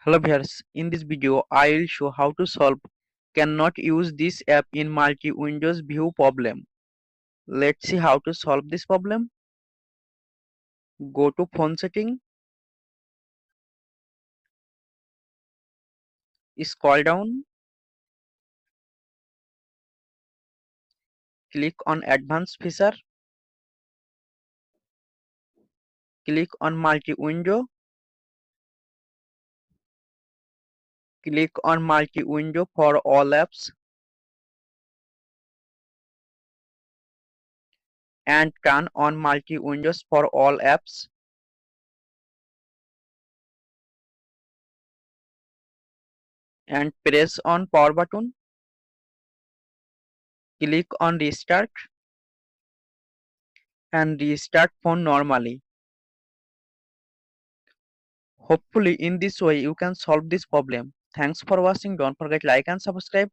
Hello viewers, in this video I will show how to solve cannot use this app in multi-windows view problem. Let's see how to solve this problem. Go to phone setting, scroll down, click on advanced feature, click on multi-window, click on multi-window for all apps and turn on multi-windows for all apps and press on power button. Click on restart and restart phone normally. Hopefully in this way you can solve this problem. Thanks for watching. Don't forget like and subscribe.